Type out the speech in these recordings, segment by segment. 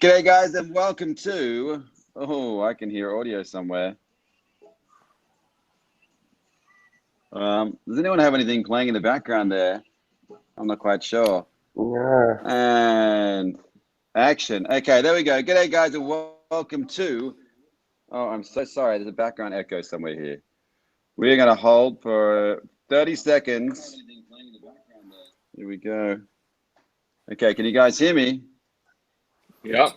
G'day guys and welcome to, I can hear audio somewhere. Does anyone have anything playing in the background there? I'm not quite sure. Yeah. And action. Okay, there we go. G'day guys and welcome to, I'm so sorry, there's a background echo somewhere here. We're gonna hold for 30 seconds. Here we go. Okay, can you guys hear me? Yep.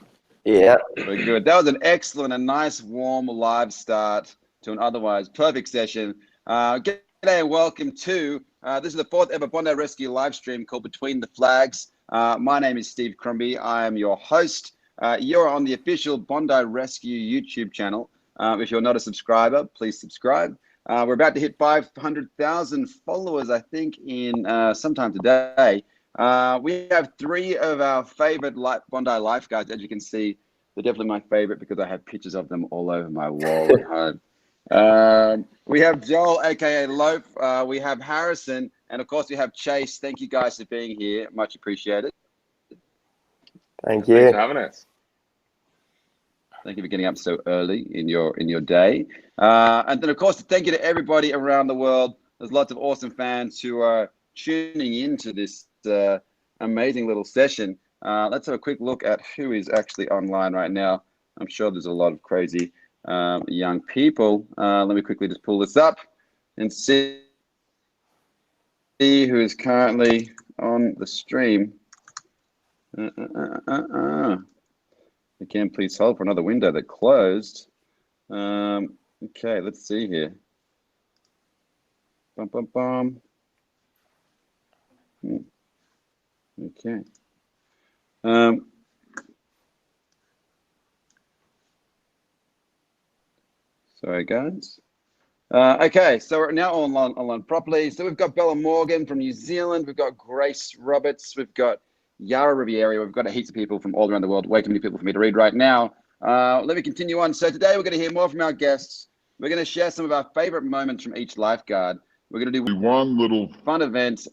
Yeah. Very good. That was an excellent and nice, warm, live start to an otherwise perfect session. G'day and welcome to, this is the 4th ever Bondi Rescue live stream called Between the Flags. My name is Steve Crombie. I am your host. You're on the official Bondi Rescue YouTube channel. If you're not a subscriber, please subscribe. We're about to hit 500,000 followers, I think, in sometime today. We have 3 of our favorite Bondi lifeguards. As you can see, they're definitely my favorite because I have pictures of them all over my wall at home. We have Joel, aka Loaf. We have Harrison, and of course we have Chase. Thank you guys for being here. Much appreciated. Thank you. Thanks for having us. Thank you for getting up so early in your day. And then of course, thank you to everybody around the world. There's lots of awesome fans who are tuning into this amazing little session. Let's have a quick look at who is actually online right now. I'm sure there's a lot of crazy young people. Let me quickly just pull this up and see who is currently on the stream. Again, please hold for another window that closed. Okay, let's see here. Bum, bum, bum. Okay. Sorry, guys. Okay, so we're now online properly. So we've got Bella Morgan from New Zealand. We've got Grace Roberts. We've got Yara Riviera. We've got heaps of people from all around the world. Way too many people for me to read right now. Let me continue on. So today we're going to hear more from our guests. We're going to share some of our favorite moments from each lifeguard. We're going to do one little fun event,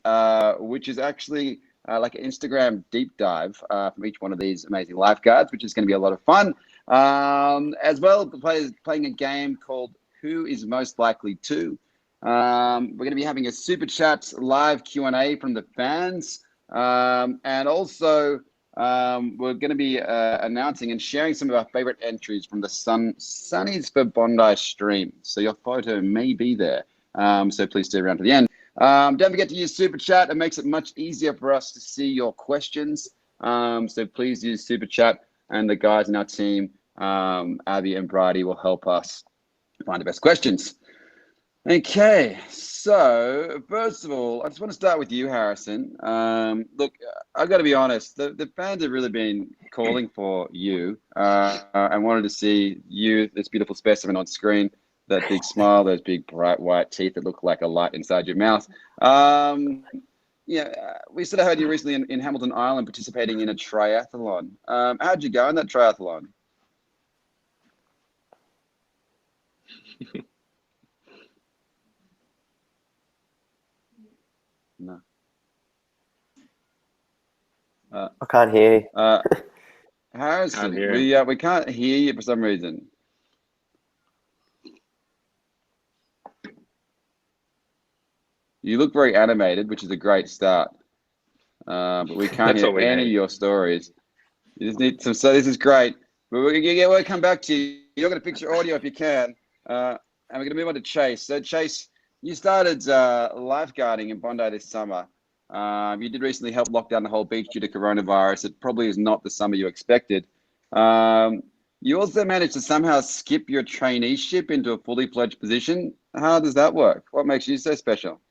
which is actually like an Instagram deep dive from each one of these amazing lifeguards, which is going to be a lot of fun. As well, playing a game called Who is Most Likely To. We're going to be having a super chat live Q&A from the fans. And also, we're going to be announcing and sharing some of our favorite entries from the Sunnies for Bondi stream. So your photo may be there. So please stay around to the end. Don't forget to use Super Chat. It makes it much easier for us to see your questions. So please use Super Chat, and the guys in our team, Abby and Reidy, will help us find the best questions. Okay, so first of all, I just want to start with you, Harrison. Look, I've got to be honest, the fans have really been calling for you and wanted to see you, this beautiful specimen on screen. That big smile, those big bright white teeth that look like a light inside your mouth. Yeah, we sort of heard you recently in Hamilton Island participating in a triathlon. How'd you go in that triathlon? No. I can't hear you. Harrison, Can't hear. we can't hear you for some reason. You look very animated, which is a great start. But we can't hear any of your stories. You just need some. So this is great. But we'll come back to you. You're going to fix your audio if you can. And we're going to move on to Chase. So Chase, you started lifeguarding in Bondi this summer. You did recently help lock down the whole beach due to coronavirus. It probably is not the summer you expected. You also managed to somehow skip your traineeship into a fully fledged position. How does that work? What makes you so special?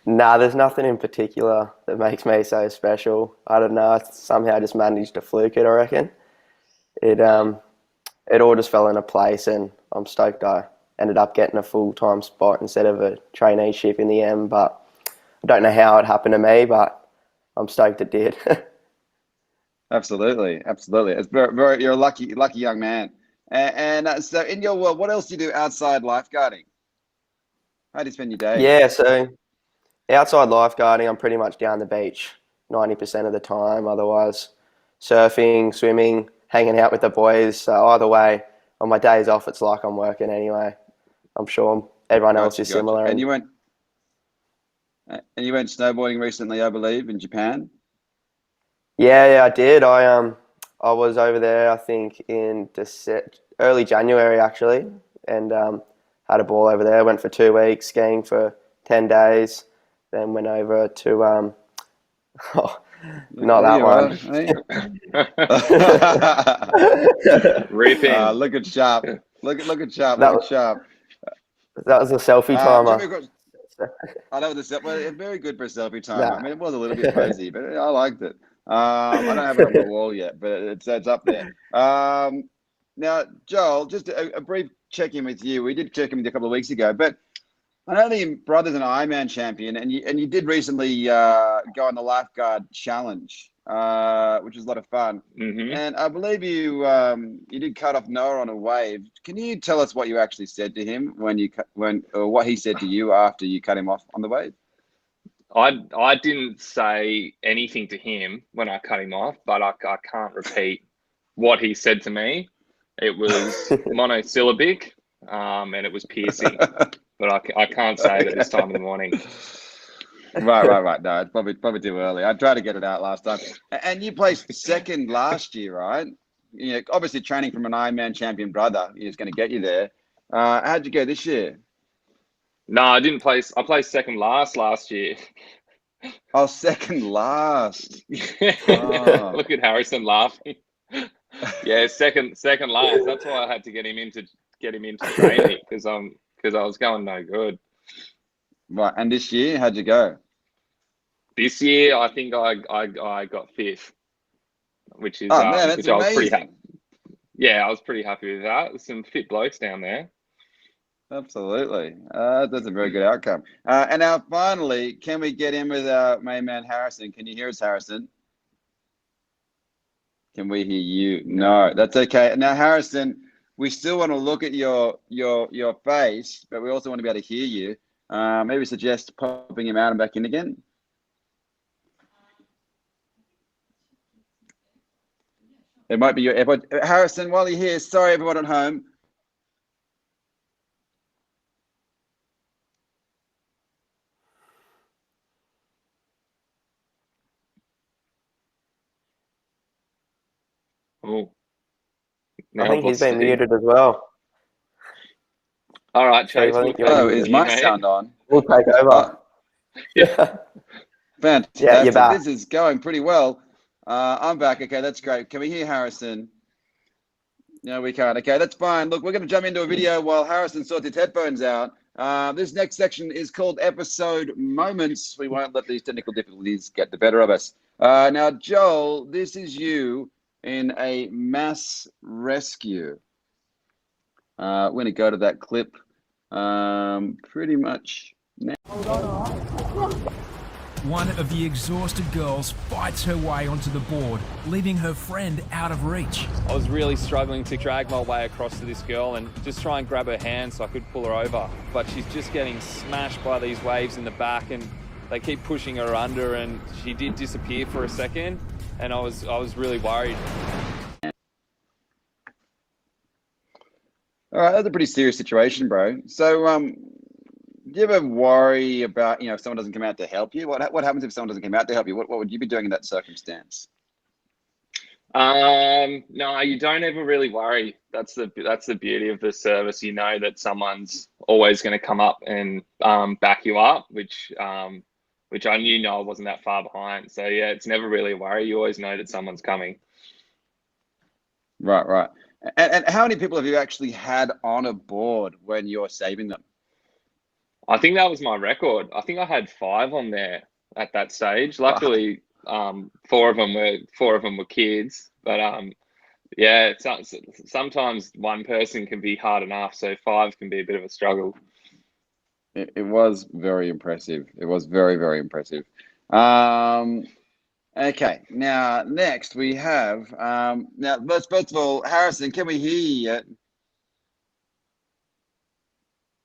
Nah, there's nothing in particular that makes me so special. I don't know. I somehow just managed to fluke it, I reckon. It all just fell into place, and I'm stoked I ended up getting a full-time spot instead of a traineeship in the end. But I don't know how it happened to me, but I'm stoked it did. Absolutely, absolutely. It's very you're a lucky young man. And so in your world, what else do you do outside lifeguarding? How do you spend your day? Yeah, so outside lifeguarding, I'm pretty much down the beach 90% of the time. Otherwise, surfing, swimming, hanging out with the boys. So either way, on my days off, it's like I'm working anyway. I'm sure everyone else is similar. And you went snowboarding recently, I believe, in Japan. Yeah, I did. I was over there, I think, in early January actually, and had a ball over there. Went for 2 weeks skiing for 10 days, then went over to not that one. Ripping. Look at Sharp. Look at Sharp. That Look at Sharp. was a selfie timer. I know this. Well, it's very good for a selfie time. Nah. I mean, it was a little bit posy, but I liked it. I don't have it on my wall yet, but it's up there. Now, Joel, just a brief check-in with you. We did check in with you a couple of weeks ago, but I know that your brother's an Ironman champion, and you did recently go on the Lifeguard challenge, which was a lot of fun. Mm-hmm. And I believe you did cut off Noah on a wave. Can you tell us what you actually said to him or what he said to you after you cut him off on the wave? I didn't say anything to him when I cut him off, but I can't repeat what he said to me. It was monosyllabic, and it was piercing. But I can't say it at this time in the morning. Right. No, it's probably too early. I tried to get it out last time. And you placed second last year, right? You know, obviously training from an Ironman champion brother is going to get you there. How'd you go this year? No, I didn't place. I placed second last year. Oh, second last. Oh. Look at Harrison laughing. Yeah, second last. That's why I had to get him into training because I was going no good. Right, and this year, how'd you go? This year, I think I got fifth, which is man, that's which I was pretty amazing. Yeah, I was pretty happy with that. There's some fit blokes down there. Absolutely. That's a very good outcome. And now, finally, can we get in with our main man, Harrison? Can you hear us, Harrison? Can we hear you? No, that's okay. Now, Harrison, we still want to look at your face, but we also want to be able to hear you. Maybe suggest popping him out and back in again. It might be your AirPod. Harrison, while you're here, sorry everyone at home. Oh, I think he's been muted as well. All right, Chase. Is my sound on? We'll take over. Yeah. Fantastic. Yeah, you're back. This is going pretty well. I'm back. Okay, that's great. Can we hear Harrison? No, we can't. Okay, that's fine. Look, we're going to jump into a video while Harrison sorts his headphones out. This next section is called Episode Moments. We won't let these technical difficulties get the better of us. Now, Joel, this is you in a mass rescue. We're going to go to that clip pretty much now. One of the exhausted girls fights her way onto the board, leaving her friend out of reach. I was really struggling to drag my way across to this girl and just try and grab her hand so I could pull her over. But she's just getting smashed by these waves in the back and they keep pushing her under, and she did disappear for a second and I was really worried. All right, that's a pretty serious situation, bro. So, do you ever worry about, if someone doesn't come out to help you? What happens if someone doesn't come out to help you? What would you be doing in that circumstance? No, you don't ever really worry. That's the beauty of the service. You know that someone's always going to come up and back you up, which I knew Noah wasn't that far behind. So yeah, it's never really a worry. You always know that someone's coming. Right. And how many people have you actually had on a board when you're saving them? I think that was my record. I think I had 5 on there at that stage. Luckily, 4 of them were kids. But yeah, sometimes one person can be hard enough, so 5 can be a bit of a struggle. It was very impressive. It was very, very impressive. Okay, now next we have now first of all, Harrison, can we hear you yet?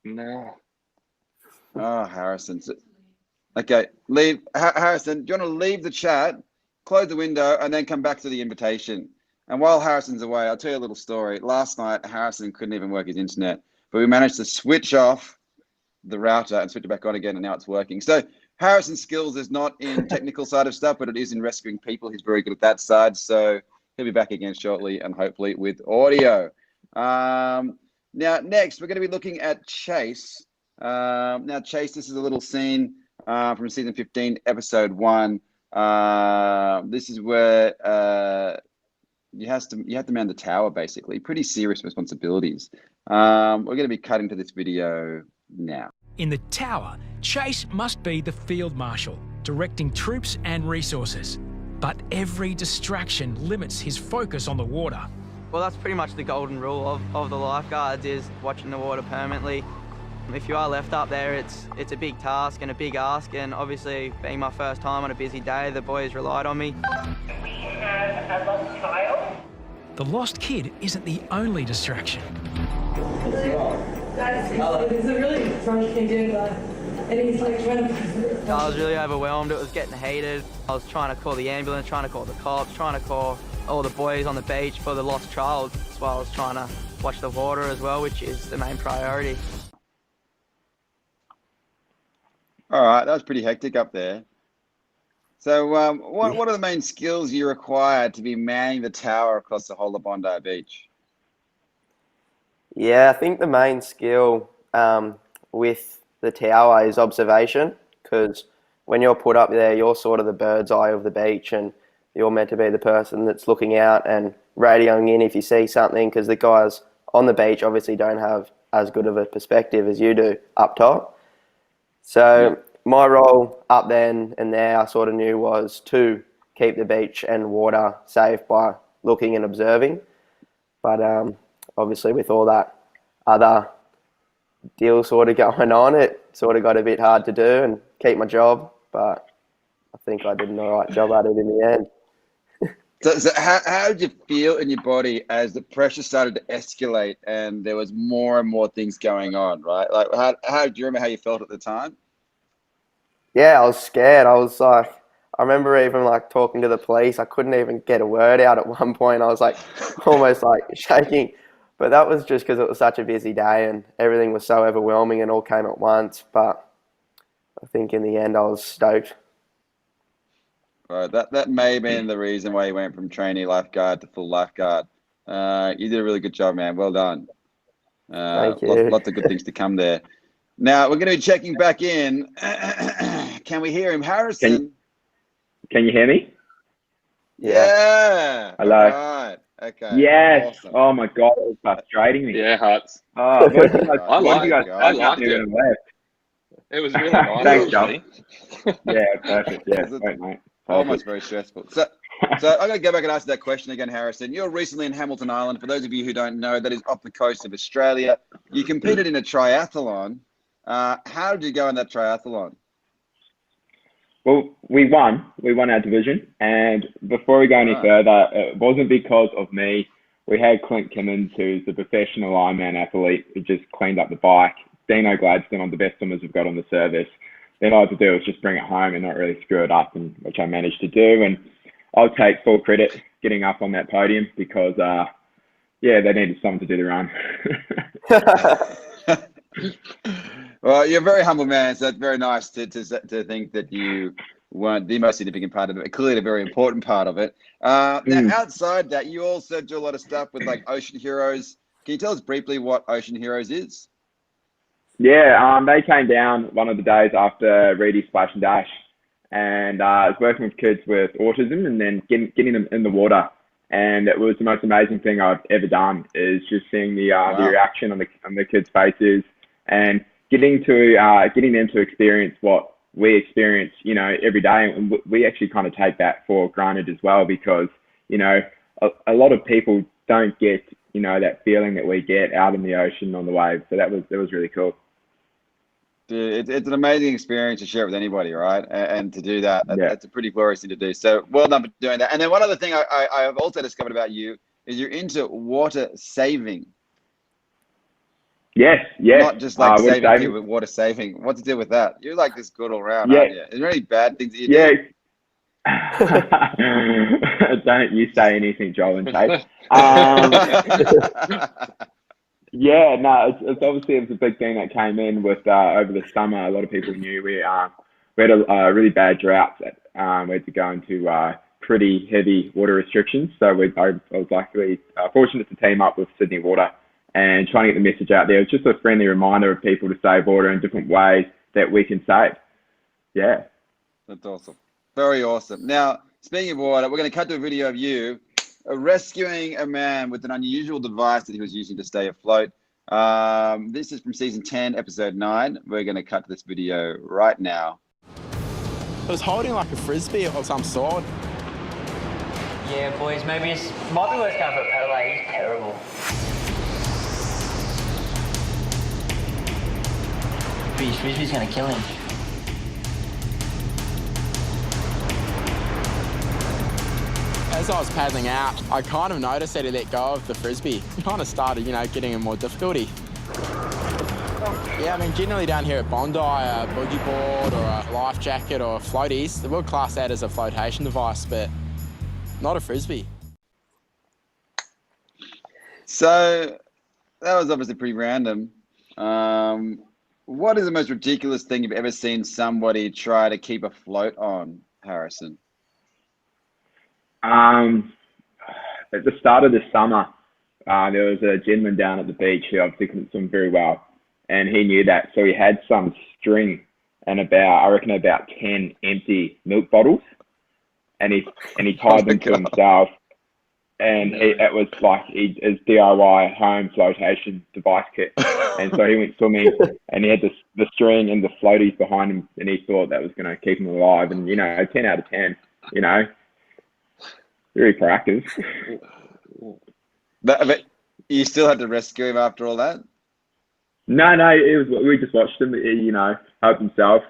No. Oh, Harrison. Okay, Harrison, do you want to leave the chat close the window, and then come back to the invitation. And while Harrison's away, I'll tell you a little story. Last night, Harrison couldn't even work his internet, but we managed to switch off the router and switch it back on again, and now it's working. So Harrison's skills is not in technical side of stuff, but it is in rescuing people. He's very good at that side. So he'll be back again shortly, and hopefully with audio. Now, next, we're going to be looking at Chase. Now, Chase, this is a little scene from season 15, episode 1. This is where you have to man the tower, basically. Pretty serious responsibilities. We're going to be cutting to this video now. In the tower, Chase must be the field marshal, directing troops and resources. But every distraction limits his focus on the water. Well, that's pretty much the golden rule of the lifeguards, is watching the water permanently. If you are left up there, it's a big task and a big ask, and obviously being my first time on a busy day, the boys relied on me. We have a lost child. The lost kid isn't the only distraction. It's a really drunk kid, and he's like trying to... I was really overwhelmed. It was getting heated. I was trying to call the ambulance, trying to call the cops, trying to call all the boys on the beach for the lost child, as well as trying to watch the water as well, which is the main priority. All right, that was pretty hectic up there. So what are the main skills you require to be manning the tower across the whole of Bondi Beach? Yeah, I think the main skill with the tower is observation, because when you're put up there, you're sort of the bird's eye of the beach, and you're meant to be the person that's looking out and radioing in if you see something, because the guys on the beach obviously don't have as good of a perspective as you do up top. So my role up then and there, I sort of knew, was to keep the beach and water safe by looking and observing. But obviously with all that other deal sort of going on, it sort of got a bit hard to do and keep my job. But I think I did an all right job at it in the end. So how did you feel in your body as the pressure started to escalate and there was more and more things going on, right? Like, how do you remember how you felt at the time? Yeah, I was scared. I was like, I remember even like talking to the police. I couldn't even get a word out at one point. I was like almost like shaking. But that was just because it was such a busy day and everything was so overwhelming and all came at once. But I think in the end I was stoked. Right, that may have been the reason why you went from trainee lifeguard to full lifeguard. You did a really good job, man. Well done. Thank you. Lots of good things to come there. Now, we're going to be checking back in. Can we hear him? Harrison? Can you hear me? Yeah. Hello. All right. Okay. Yes. Awesome. Oh my God, it was frustrating me. Yeah, Huts. Oh, what did you guys, I what did you guys I liked do it. and left? It was really nice. Thanks, actually. Yeah, perfect. Yeah, great, mate. Almost very stressful. So I'm going to go back and ask that question again, Harrison. You're recently in Hamilton Island. For those of you who don't know, that is off the coast of Australia. You competed in a triathlon. How did you go in that triathlon? Well, we won our division, and before we go any further, it wasn't because of me. We had Clint Kimmins, who's a professional Ironman athlete, who just cleaned up the bike. Deano Gladstone, one of the best swimmers we've got on the service. Then all I had to do was just bring it home and not really screw it up, and which I managed to do. And I'll take full credit getting up on that podium because, they needed someone to do the run. Well, you're a very humble man, so it's very nice to think that you weren't the most significant part of it. Clearly, a very important part of it. Now, outside that, you also do a lot of stuff with like Ocean Heroes. Can you tell us briefly what Ocean Heroes is? Yeah, they came down one of the days after Reidy Splash and Dash, and I was working with kids with autism and then getting them in the water. And it was the most amazing thing I've ever done, is just seeing the reaction on the kids' faces and getting them to experience what we experience, every day. And we actually kind of take that for granted as well, because, a lot of people don't get, that feeling that we get out in the ocean on the waves. So that was really cool. Dude, it's an amazing experience to share it with anybody, right? And to do that, that's a pretty glorious thing to do. So well done for doing that. And then one other thing I have also discovered about you is you're into water saving. Yes. Not just like saving people, but water saving. What's the deal with that? You're like this good all around, aren't you? Is there any bad things that you do? Don't you say anything, Joel and Chase. Yeah, no, it's obviously it was a big thing that came in with over the summer. A lot of people knew we had a really bad drought. We had to go into pretty heavy water restrictions. So I was luckily fortunate to team up with Sydney Water and trying to get the message out there. It's just a friendly reminder of people to save water in different ways that we can save. Yeah. That's awesome. Very awesome. Now, speaking of water, we're going to cut to a video of you rescuing a man with an unusual device that he was using to stay afloat. This is from season 10, episode 9. We're going to cut to this video right now. It was holding like a frisbee of some sort. Yeah, boys, maybe it might be worth going for a pedal. He's terrible. His frisbee's going to kill him. As I was paddling out, I kind of noticed that he let go of the frisbee. Kind of started, getting in more difficulty. Yeah, I mean, generally down here at Bondi, a boogie board or a life jacket or floaties, they will class that as a flotation device, but not a frisbee. So that was obviously pretty random. What is the most ridiculous thing you've ever seen somebody try to keep afloat on, Harrison? At the start of the summer, there was a gentleman down at the beach who obviously couldn't swim very well, and he knew that, so he had some string and about 10 empty milk bottles, and he tied them to himself, and it was like his DIY home flotation device kit, and so he went swimming, and he had the string and the floaties behind him, and he thought that was going to keep him alive, and 10 out of 10, very proactive. But you still had to rescue him after all that? No, we just watched him, help himself.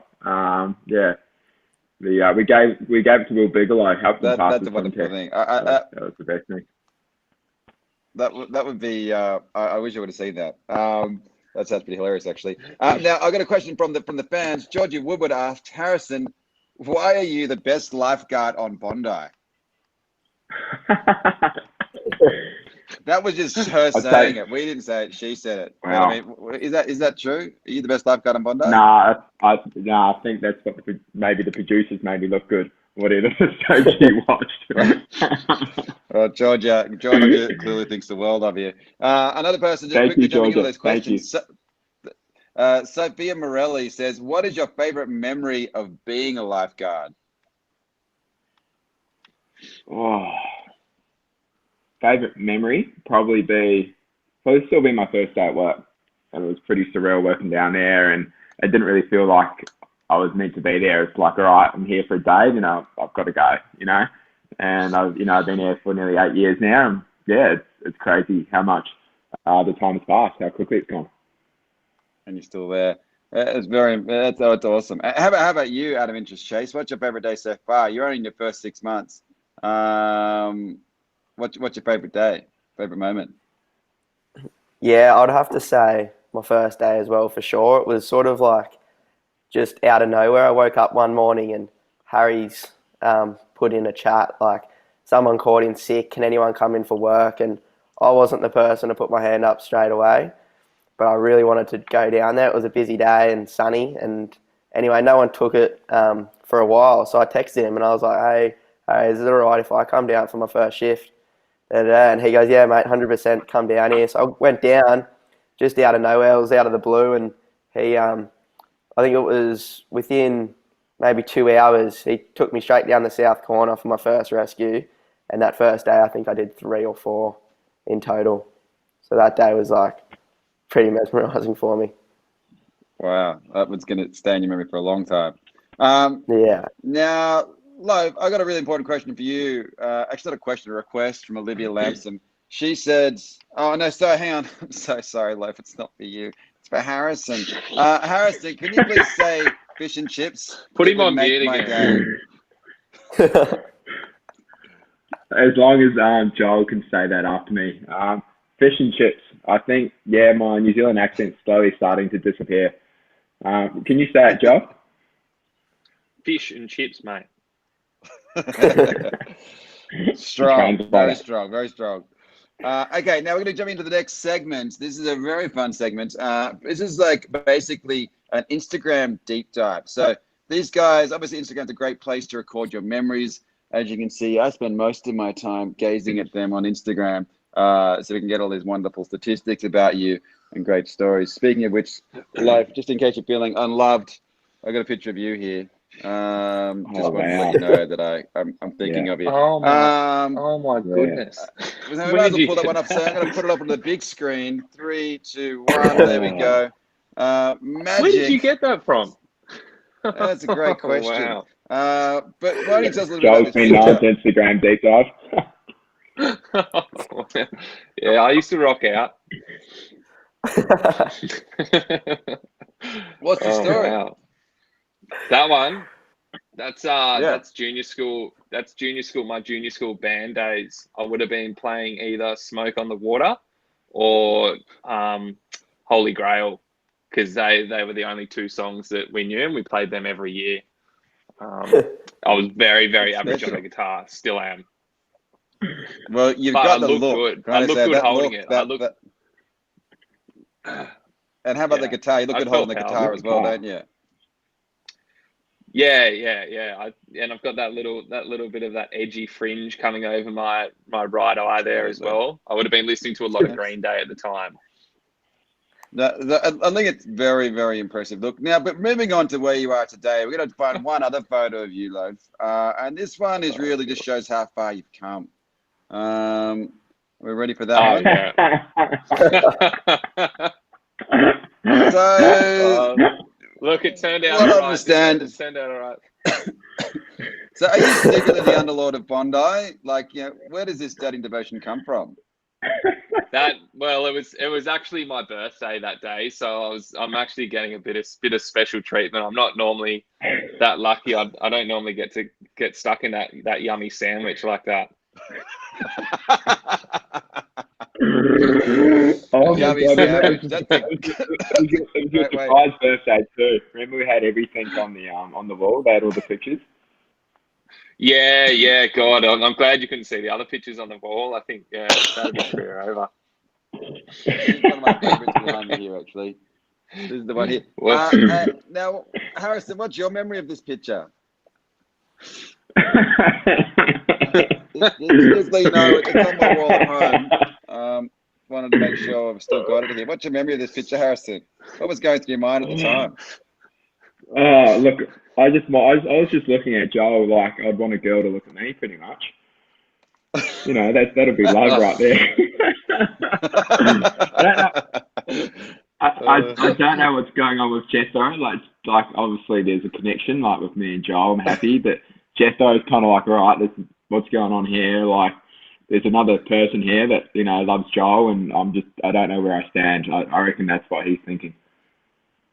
We gave it to Will Bigelow, helped him pass That's the a wonderful thing. that was the best thing. That would be. I wish I would have seen that. That sounds pretty hilarious, actually. Now I got a question from the fans. Georgie Woodward asked Harrison, "Why are you the best lifeguard on Bondi?" That was just her saying it. We didn't say it. She said it. Wow. I mean, is that true? Are you the best lifeguard on Bondi? Nah, I think that's what maybe the producers made me look good. Whatever shows you watched. Well, Georgia clearly thinks the world of you. Another person just quickly jumping into those questions. Sophia Morelli says, "What is your favorite memory of being a lifeguard?" Oh, favorite memory probably still be my first day at work, and it was pretty surreal working down there, and it didn't really feel like I was meant to be there. It's like, all right, I'm here for a day, I've got to go, and I've been here for nearly 8 years now, and yeah, it's crazy how much the time has passed, how quickly it's gone. And you're still there. That's awesome. How about you, out of interest, Chase? What's your favorite day so far? You're only in your first 6 months. What's your favorite day? Favorite moment? Yeah, I'd have to say my first day as well, for sure. It was sort of like just out of nowhere. I woke up one morning and Harry's put in a chat like, someone called in sick, can anyone come in for work? And I wasn't the person to put my hand up straight away, but I really wanted to go down there. It was a busy day and sunny, and anyway, no one took it for a while, so I texted him and I was like, hey, is it all right if I come down for my first shift? And he goes, yeah, mate, 100% come down here. So I went down just out of nowhere. It was out of the blue, and he, I think it was within maybe 2 hours, he took me straight down the south corner for my first rescue. And that first day, I think I did 3 or 4 in total. So that day was like pretty mesmerising for me. Wow, that was going to stay in your memory for a long time. Yeah. Now, Loaf, I got a really important question for you. Actually, not a question, a request from Olivia Lamson. She said, "Oh no, so hang on. I'm so sorry, Loaf. It's not for you. It's for Harrison. Harrison, can you please say fish and chips? Put him on mute again." As long as Joel can say that after me. Fish and chips. I think, yeah, my New Zealand accent's slowly starting to disappear. Can you say it, Joel? Fish and chips, mate. Strong, Translator. very strong, very strong. Okay, now we're going to jump into the next segment. This is a very fun segment. This is like basically an Instagram deep dive. So these guys, obviously Instagram's a great place to record your memories. As you can see, I spend most of my time gazing at them on Instagram, so we can get all these wonderful statistics about you and great stories. Speaking of which, Life, just in case you're feeling unloved, I got a picture of you here. Just wanted to let you know that I'm thinking of you. Oh my goodness. We might as well pull that one up. So I'm going to put it up on the big screen. 3, 2, 1. There we go. Magic. Where did you get that from? That's a great question. Wow. But why don't you tell us a little bit Joel's about been this nice Instagram deep dive. Yeah, I used to rock out. What's the story? Wow. That one, that's junior school. That's junior school. My junior school band days. I would have been playing either "Smoke on the Water" or "Holy Grail" because they were the only two songs that we knew, and we played them every year. I was very, very average on the guitar. Still am. Well, you've But got I the look look. good. I look good holding it. And how about the guitar? You look good holding the guitar as well, don't you? Yeah. And I've got that little bit of that edgy fringe coming over my right eye there as well. I would have been listening to a lot of Green Day at the time. I think it's very, very impressive. Look now, but moving on to where you are today, we're going to find one other photo of you, Loaf. And this one is really just shows how far you've come. We're ready for that one. So, look, it turned out I all right. understand. It turned out all right. So, are you secretly the Underlord of Bondi? Like, where does this dating devotion come from? It was actually my birthday that day, so I'm actually getting a bit of special treatment. I'm not normally that lucky. I don't normally get stuck in that yummy sandwich like that. Yummy sandwich. That's it was your surprise birthday too. Remember we had everything on the wall. They had all the pictures. Yeah. God, I'm glad you couldn't see the other pictures on the wall. I think that'd be career over. This is one of my favorites behind me here, actually. This is the one here. Now, Harrison, what's your memory of this picture? Just so you know, it's on my wall at home. Wanted to make sure I've still got it here. What's your memory of this picture, Harrison? What was going through your mind at the time? Look, I was just looking at Joel like I'd want a girl to look at me, pretty much. That'll be love right there. I don't know what's going on with Jethro. Like obviously there's a connection like with me and Joel. I'm happy, but Jethro's kind of like, all right, this is what's going on here. Like there's another person here that loves Joel, and I don't know where I stand. I reckon that's what he's thinking.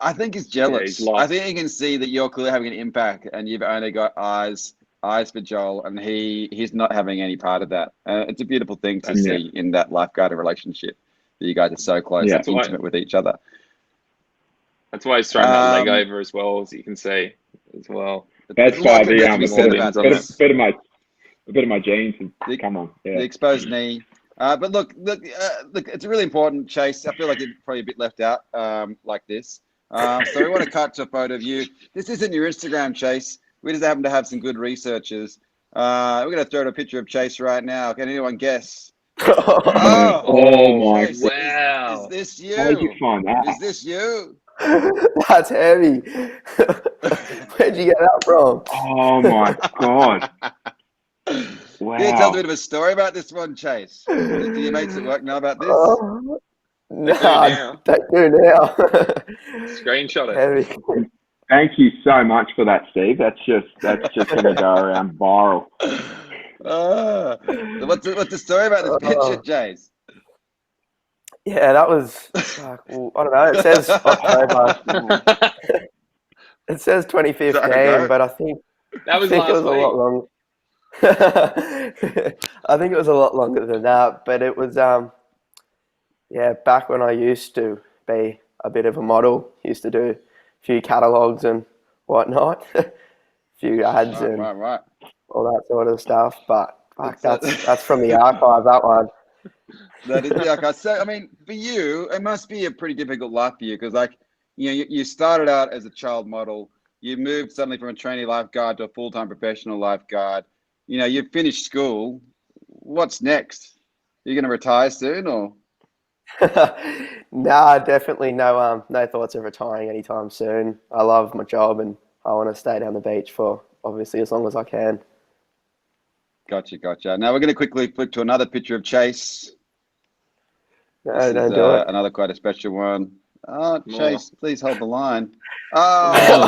I think he's jealous. I think he can see that you're clearly having an impact, and you've only got eyes for Joel, and he's not having any part of that. It's a beautiful thing to see in that lifeguard relationship that you guys are so close and intimate with each other. That's why he's throwing that leg over as well, as you can see as well. That's why a bit of my genes. Come on, the exposed knee. But look, it's really important, Chase. I feel like you're probably a bit left out like this. So we want to cut to a photo of you. This isn't your Instagram, Chase. We just happen to have some good researchers. We're going to throw out a picture of Chase right now. Can anyone guess? Oh my! Chase, wow! Is this you? How did you find that? Is this you? That's heavy. Where'd you get that from? Oh my God! Wow! Can you tell us a bit of a story about this one, Chase? Do your mates at work know about this? No, don't do now. Screenshot it. Heavy. Thank you so much for that, Steve. That's just going to go around viral. What's the story about this picture, Chase? Yeah, that was, I don't know, it says October. It says 2015, but I think that was it was a lot longer. I think it was a lot longer than that, but it was, back when I used to be a bit of a model, used to do a few catalogs and whatnot, a few ads right. all that sort of stuff. But fuck, that's from the archive, that one. That is the archive. So, I mean, for you, it must be a pretty difficult life for you because, like, you started out as a child model. You moved suddenly from a trainee lifeguard to a full-time professional lifeguard. You finished school. What's next? Are you going to retire soon, or? Nah, definitely no thoughts of retiring anytime soon. I love my job and I want to stay down the beach for obviously as long as I can. Gotcha. Now we're going to quickly flip to another picture of Chase. No, don't do it. Another quite a special one. Oh, Chase, please hold the line. Wow.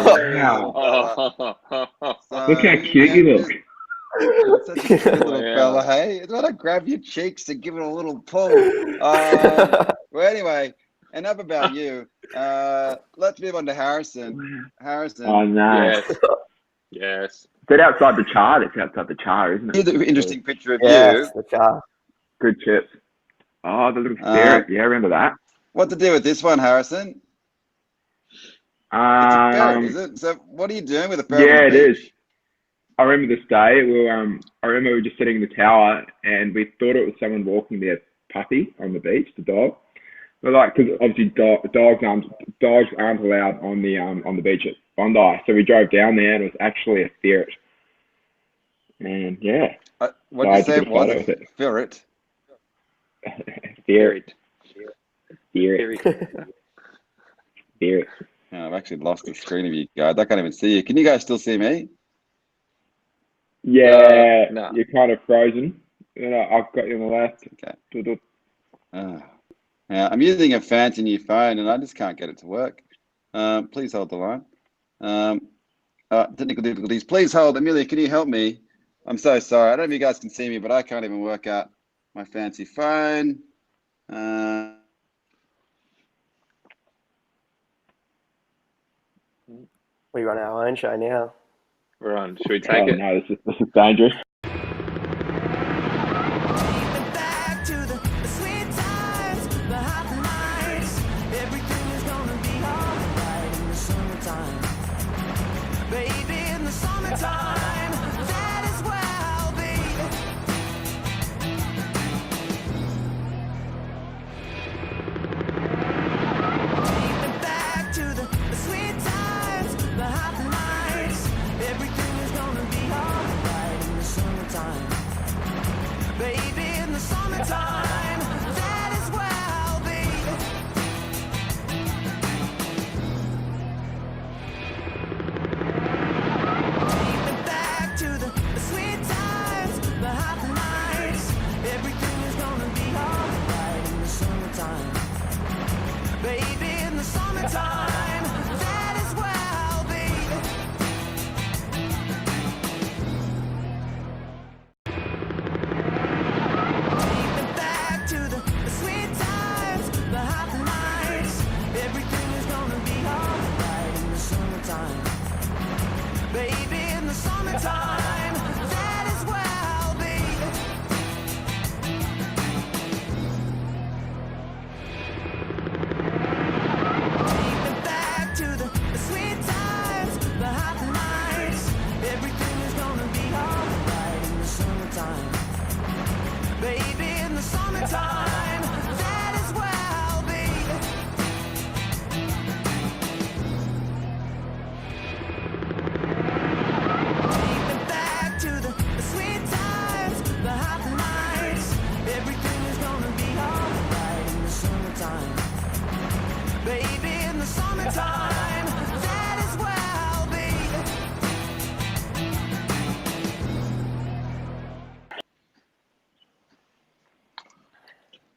Look how cute you look. Such a cute little fella, hey? It's got to grab your cheeks and give it a little pull. Well, anyway, enough about you. Let's move on to Harrison. Harrison. Oh, no. Yes. Is that outside the char? It's outside the char, isn't it? Here's an interesting picture of you. The char. Good chips. Oh, the little ferret. Yeah, remember that? What to do with this one, Harrison? It's a ferret, is it? So what are you doing with a ferret? Yeah, on the it beach? is. I remember this day. I remember we were just sitting in the tower and we thought it was someone walking their puppy on the beach, the dog. But because obviously dogs aren't allowed on the beach at Bondi, so we drove down there and it was actually a ferret. And yeah, what did you say it was? A ferret. Ferret. Oh, I've actually lost the screen of you guys. I can't even see you. Can you guys still see me? Yeah, no. You're kind of frozen. I've got you on the left. Okay. Yeah, I'm using a fancy new phone and I just can't get it to work. Please hold the line. Technical difficulties. Please hold. Amelia, can you help me? I'm so sorry. I don't know if you guys can see me, but I can't even work out my fancy phone. We run our own show now. We're on. Should we take it? No, this is dangerous.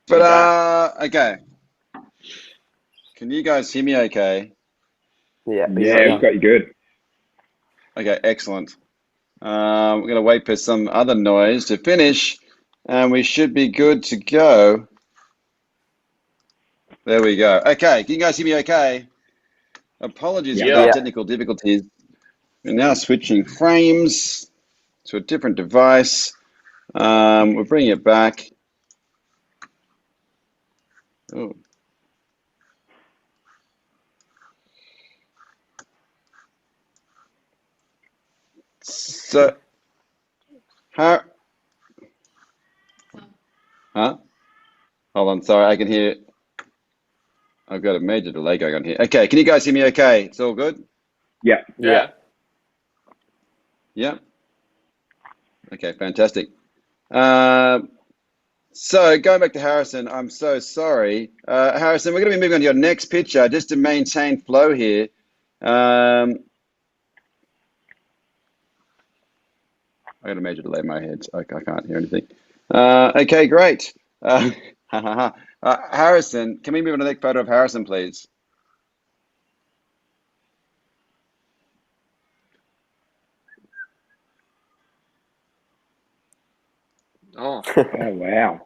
But okay. Can you guys hear me okay? Yeah, we've got you good. Okay, excellent. We're going to wait for some other noise to finish, and we should be good to go. There we go. Okay, can you guys hear me okay? Apologies for the technical difficulties. We're now switching frames to a different device. We're bringing it back. Oh. So, Huh? Hold on, sorry, I can hear. I've got a major delay going on here. Okay, can you guys hear me okay? It's all good? Yeah. Yeah. Yeah. Okay, fantastic. So going back to Harrison, I'm so sorry. Harrison, we're going to be moving on to your next picture just to maintain flow here. I got a major delay in my head. So I can't hear anything. Okay, great. Harrison, can we move on to the next photo of Harrison, please? Oh. Oh, wow.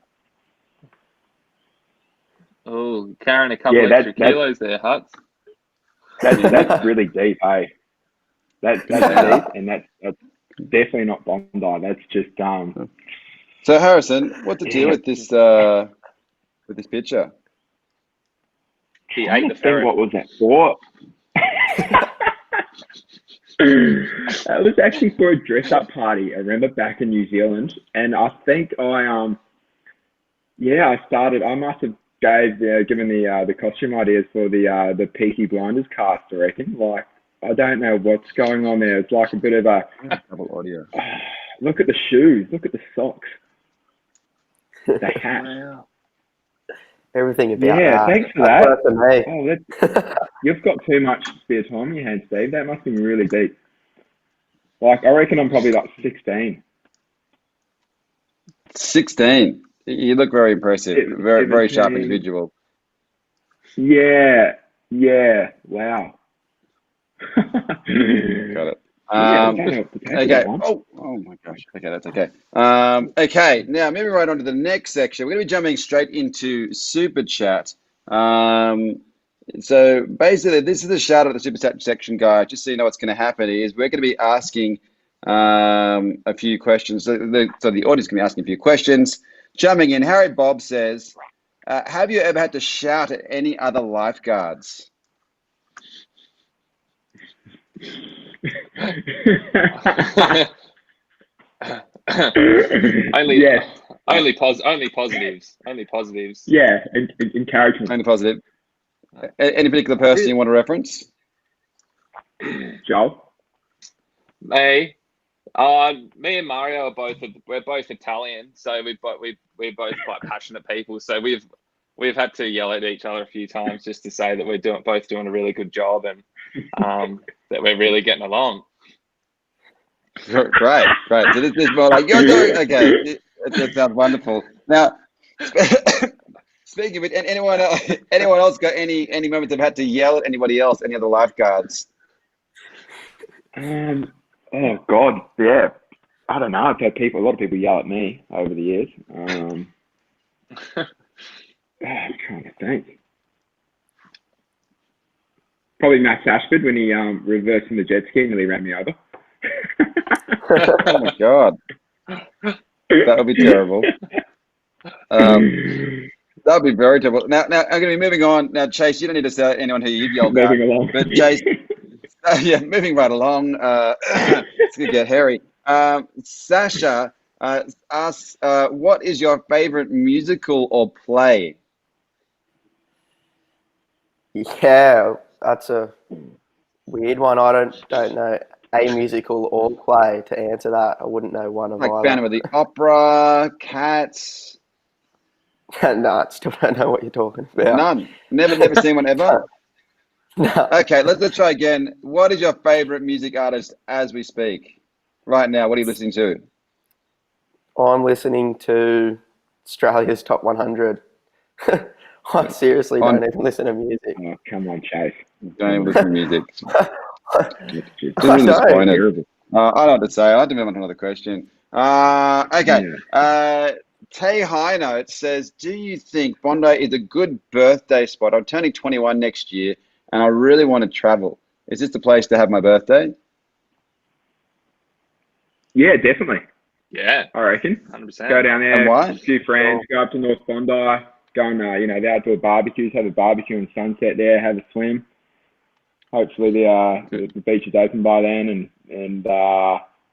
Oh, carrying a couple extra kilos there, Huts. That's really deep, hey. That's deep, and that's definitely not Bondi. That's just So Harrison, what to do with this picture? He ate the think ferret. what was that for? That was actually for a dress-up party. I remember back in New Zealand, and I think I must have given the costume ideas for the Peaky Blinders cast. I reckon. Like, I don't know what's going on there. It's like a bit of a double audio. Look at the shoes. Look at the socks. The hat. Wow. Everything about Yeah, that. thanks for that. That's me. Oh, you've got too much spare time in your hands, Steve. That must be really deep. Like, I reckon I'm probably like 16. 16. You look very impressive. Very sharp individual. Yeah. Wow. Got it. Okay. Oh my gosh. Okay, that's okay. Okay. Now moving right on to the next section. We're going to be jumping straight into Super Chat. So basically, this is the shout out of the Super Chat section, guys. Just so you know what's going to happen is we're going to be asking a few questions. So the audience can be asking a few questions. Jumping in, Harry Bob says, have you ever had to shout at any other lifeguards? Only positives. Only positives. Yeah, encouragement. Only positive. Any particular person you want to reference? Joel? Me and Mario are both Italian, so we're both quite passionate people. So we've had to yell at each other a few times just to say that we're both doing a really good job and that we're really getting along. Great. So this is more like you're doing okay. That sounds wonderful. Now, speaking of it, anyone else got any moments they've had to yell at anybody else, any other lifeguards? Oh God, yeah. I don't know. I've had a lot of people yell at me over the years. I'm trying to think. Probably Max Ashford when he reversed in the jet ski and nearly ran me over. Oh my God, that would be terrible. That would be very terrible. Now I'm going to be moving on. Now, Chase, you don't need to say anyone who you've yelled at. Moving along. But Chase, moving right along. It's going to get hairy. Sasha asks, what is your favorite musical or play? Yeah, that's a weird one. I don't know a musical or play to answer that. I wouldn't know one of like either. Phantom of the Opera, Cats. No, I still don't know what you're talking about. None. Never seen one ever. No. Okay, let's try again. What is your favorite music artist as we speak? Right now, what are you listening to? I'm listening to Australia's Top 100. I seriously don't even listen to music. Oh, come on, Chase. Don't even listen to music. Disappointed. I don't know what to say. I have to move on to another question. Okay. Yeah. Tay High Note says, do you think Bondi is a good birthday spot? I'm turning 21 next year and I really want to travel. Is this the place to have my birthday? Yeah, definitely. Yeah, I reckon. 100%. Go down there, And why? a few friends, go up to North Bondi, go on, the outdoor barbecues, have a barbecue and sunset there, have a swim. Hopefully the beach is open by then, and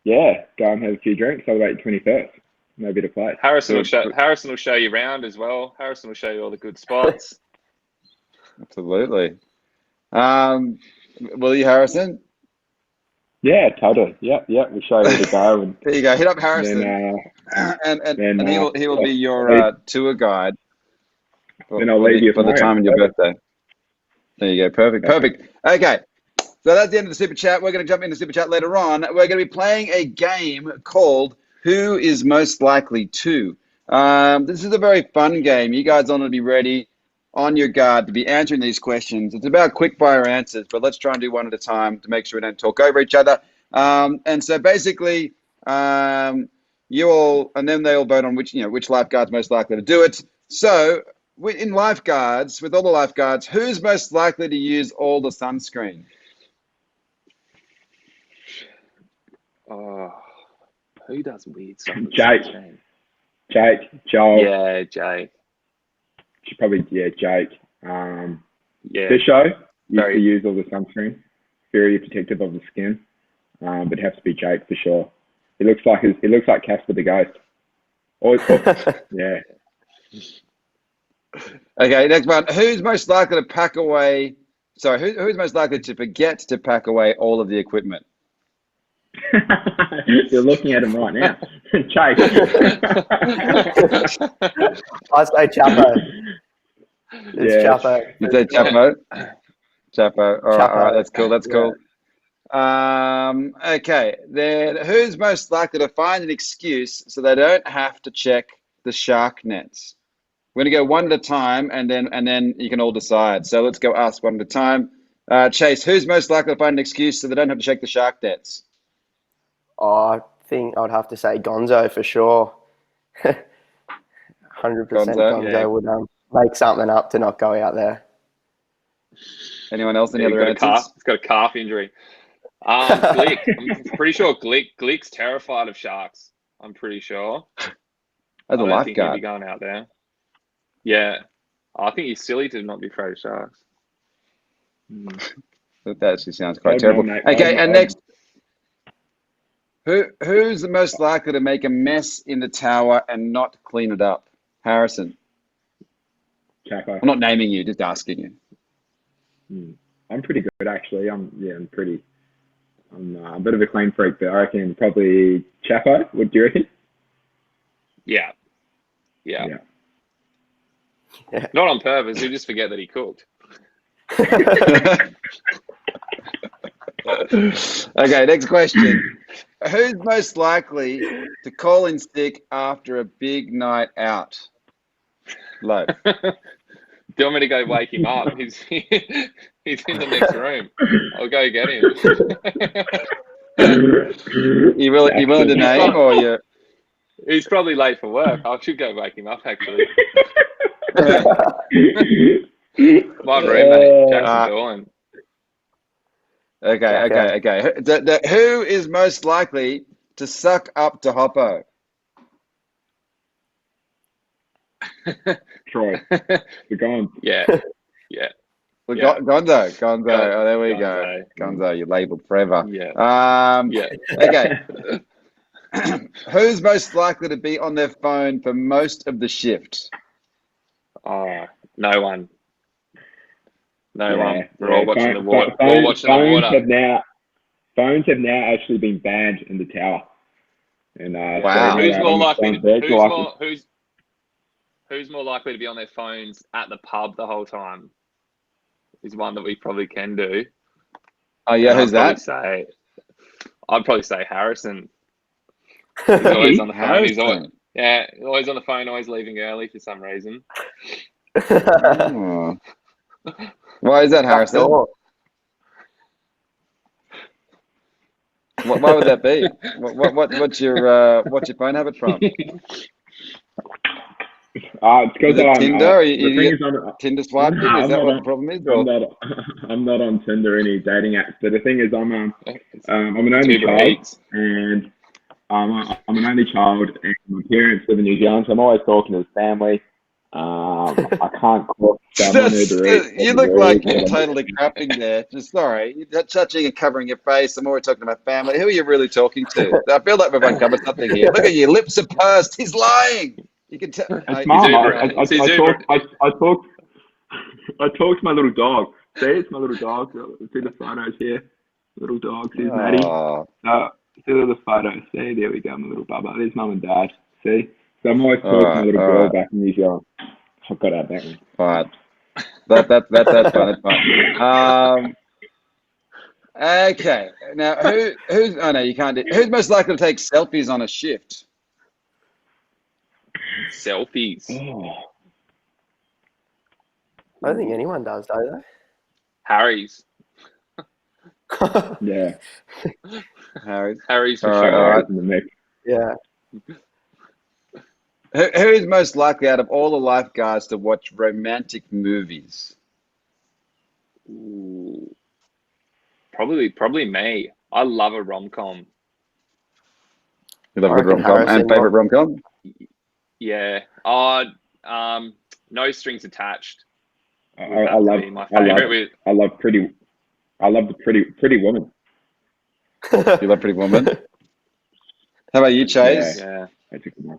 yeah, go and have a few drinks, celebrate your 21st. No better place. Harrison will show you around as well. Harrison will show you all the good spots. Absolutely. Will you, Harrison? Yeah, totally. Yep. We'll show you where to go. And there you go. Hit up Harrison, then, he will be your tour guide. Then I'll leave you for the time of your birthday. There you go. Perfect. Okay. So that's the end of the super chat. We're going to jump into super chat later on. We're going to be playing a game called Who is Most Likely To? This is a very fun game. You guys all need to be ready, on your guard, to be answering these questions. It's about quick fire answers, but let's try and do one at a time to make sure we don't talk over each other. And so basically, you all, and then they all vote on which lifeguard's most likely to do it. So in lifeguards, with all the lifeguards, who's most likely to use all the sunscreen? Oh, who does weird stuff? Jake, Joel. Yeah, Jake. Probably, Jake. Yeah. Fisho used to use all the sunscreen. Very protective of the skin. But it has to be Jake for sure. He looks like Casper the Ghost. Yeah. Okay, next one. Who's most likely to pack away? Sorry, who's most likely to forget to pack away all of the equipment? You're looking at him right now. Jake. I say Chapo. It's Chapo. You say Chapo? Chapo. All right, that's cool. Okay, then who's most likely to find an excuse so they don't have to check the shark nets? We're going to go one at a time, and then you can all decide. So let's go ask one at a time. Chase, who's most likely to find an excuse so they don't have to check the shark nets? I think I'd have to say Gonzo for sure. 100% Gonzo would make something up to not go out there. Anyone else? Any other answers? He's got a calf injury. Glick. I'm pretty sure Glick's terrified of sharks. I'm pretty sure. As a I don't think he'd lifeguard. be going out there. Yeah. I think he's silly to not be afraid of sharks. That actually sounds quite terrible. Okay, and next. Who's the most likely to make a mess in the tower and not clean it up? Harrison. Chapo. I'm not naming you, just asking you. I'm pretty good actually. I'm a bit of a clean freak, but I reckon probably Chapo. What do you reckon? Yeah. Not on purpose. We just forget that he cooked. Okay, next question. Who's most likely to call in sick after a big night out? Low. Do you want me to go wake him up? He's in the next room. I'll go get him. You willing to name, or you? He's probably late for work. I should go wake him up, actually. My roommate, Jackson Dolan. Okay. Who is most likely to suck up to Hoppo? Troy. The Gon. Yeah. Gonzo. Oh, there we go. Gonzo, you're labelled forever. Yeah. Okay. Who's most likely to be on their phone for most of the shift? Oh, no one. No one. We're all watching the water. We're all watching the water. Phones have now actually been banned in the tower. And wow. Who's more likely to be on their phones at the pub the whole time? Is one that we probably can do. Oh yeah, who's that? I'd probably say Harrison. He's always on the phone. He's always on the phone, always leaving early for some reason. Oh. Why is that, Harrison? Why would that be? What's your phone habit from? It's because Tinder. Tinder swiping? Is that what the problem is? I'm not on Tinder or any dating apps. But the thing is, I'm an only child, and I'm an only child, and my parents live in New Zealand, so I'm always talking to his family. I can't call someone You look like you're totally crapping there. Just sorry, you're touching and covering your face. I'm always talking about family. Who are you really talking to? I feel like we've uncovered something here. Look at you, lips are pursed. He's lying. You can tell. It's Mum. I talk to my little dog. See, it's my little dog. See the photos here. Little dog. Here's Maddie. See the photos. See, there we go, my little bubba. There's Mum and Dad. See? So I'm always talking to my little girl back in New Zealand. I've got to have that one. All right. That's fine. Okay. Now, who's? Oh no, you can't do. Who's most likely to take selfies on a shift? Selfies. Oh. I don't think anyone does, do they? Harries. Yeah. Harries for All sure. right. In the mix. Yeah. Who is most likely out of all the lifeguards to watch romantic movies? Ooh. Probably me. I love a rom-com. You love a good rom-com and favorite rom-com? Yeah. No Strings Attached. I love the Pretty Woman. You love Pretty Woman? How about you, Chase? Yeah. That's a good one.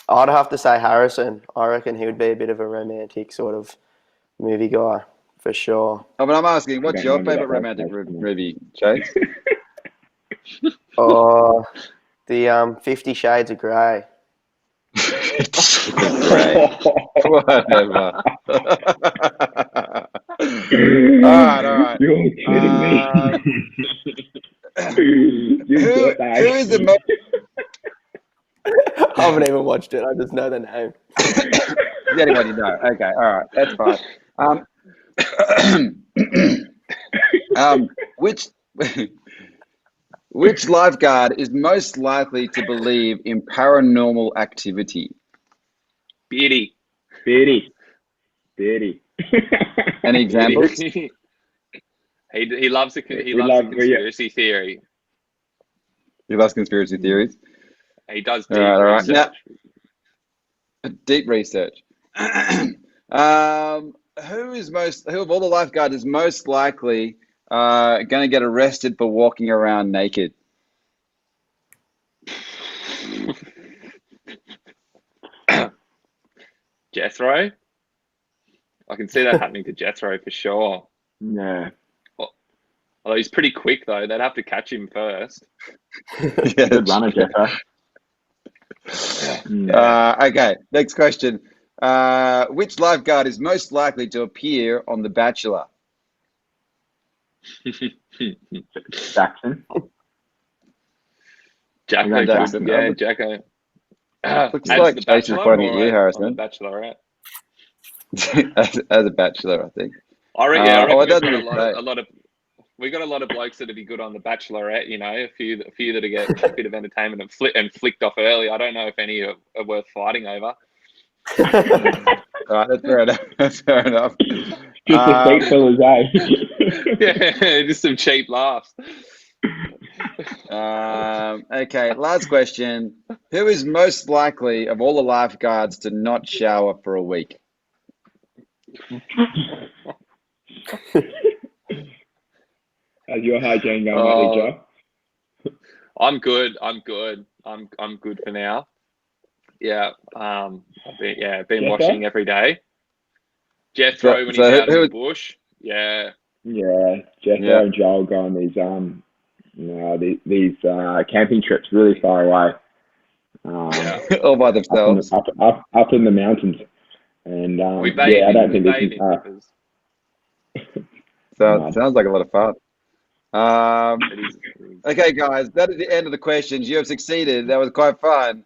I'd have to say Harrison. I reckon he would be a bit of a romantic sort of movie guy, for sure. Oh, but I'm asking, what's your favorite romantic movie, Chase? Oh, the 50 Shades of Grey. Whatever. All right. You're kidding me. Who is the most... I haven't even watched it. I just know the name. The only one you know. Okay, all right, that's fine. Which lifeguard is most likely to believe in paranormal activity? Beardy. Any examples? He loves the conspiracy theory. He loves conspiracy theories. He does deep research. research. Now, deep research. Who of all the lifeguards is most likely going to get arrested for walking around naked? Jethro. I can see that happening to Jethro for sure. Yeah. Although he's pretty quick though, they'd have to catch him first. Yeah, good runner, Jethro. Okay, next question. Which lifeguard is most likely to appear on The Bachelor? Jackson. Jacko. Yeah, Jacko. Looks like Chase is pointing at you, Harrison. The Bachelorette. as a bachelor, I think. I reckon we got a lot of blokes that'd be good on The Bachelorette. You know, a few that get a bit of entertainment and flicked off early. I don't know if any are worth fighting over. All right, that's fair enough. That's fair enough. Just a fake fellas, eh? Yeah, just some cheap laughs. Okay, last question. Who is most likely of all the lifeguards to not shower for a week? How's your hygiene going, Joe? I'm good. I'm good for now. Yeah. I've been washing every day. Jethro when he's out in the bush. Yeah. Yeah, Jethro and Joel go on these camping trips really far away. All by themselves. Up in the mountains. And I don't think it's sounds like a lot of fun. Okay, guys, that is the end of the questions. You have succeeded. That was quite fun.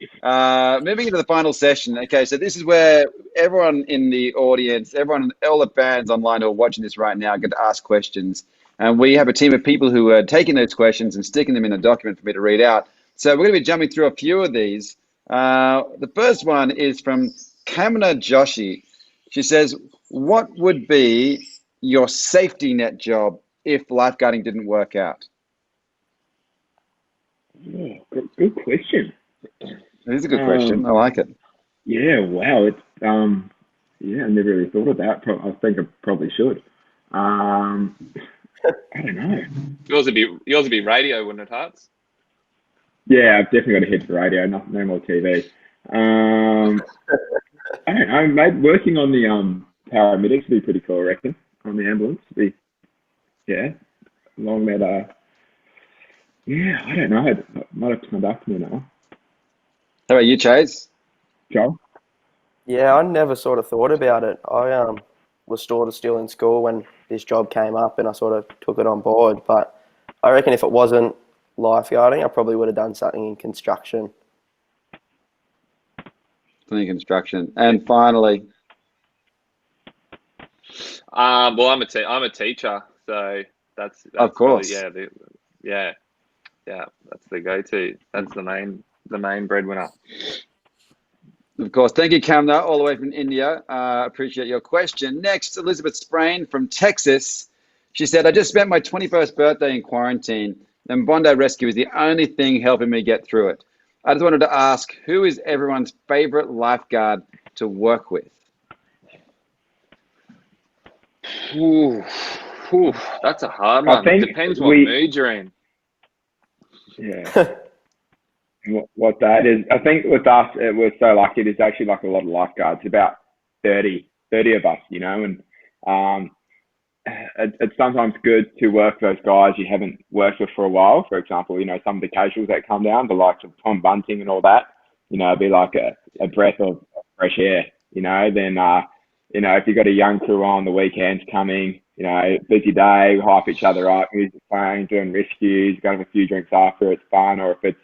Moving into the final session. Okay, so this is where everyone in the audience, all the fans online who are watching this right now get to ask questions. And we have a team of people who are taking those questions and sticking them in a document for me to read out. So we're going to be jumping through a few of these. The first one is from Kamina Joshi. She says, what would be your safety net job if lifeguarding didn't work out? Oh, good question. It is a good question. I like it. Yeah, wow. Yeah, I never really thought of that. I think I probably should. I don't know. Yours would be radio, wouldn't it, Hearts? Yeah, I've definitely got a head for radio. No more TV. I don't know. Maybe working on the paramedics would be pretty cool, I reckon. On the ambulance, along that. Yeah, I don't know. It might have to come back to me now. How about you, Chase? Joel? Yeah, I never sort of thought about it. I was sort of still in school when this job came up, and I sort of took it on board. But I reckon if it wasn't lifeguarding, I probably would have done something in construction. Construction. And finally, well, I'm a teacher, so that's of course, probably, yeah, that's the go-to. That's the main breadwinner. Of course. Thank you, Kamna, all the way from India. Appreciate your question. Next, Elizabeth Sprain from Texas. She said, I just spent my 21st birthday in quarantine, and Bondi Rescue is the only thing helping me get through it. I just wanted to ask, who is everyone's favorite lifeguard to work with? Ooh, that's a hard one. It depends what mood you're in. Yeah. What that is, I think with us, it was so lucky. There's actually like a lot of lifeguards, about 30 of us, and it's sometimes good to work with those guys you haven't worked with for a while. For example, some of the casuals that come down, the likes of Tom Bunting and all that, it'd be like a breath of fresh air, then, if you've got a young crew on, the weekend's coming, busy day, we hype each other up, music playing, doing rescues, go have a few drinks after, it's fun. Or if it's,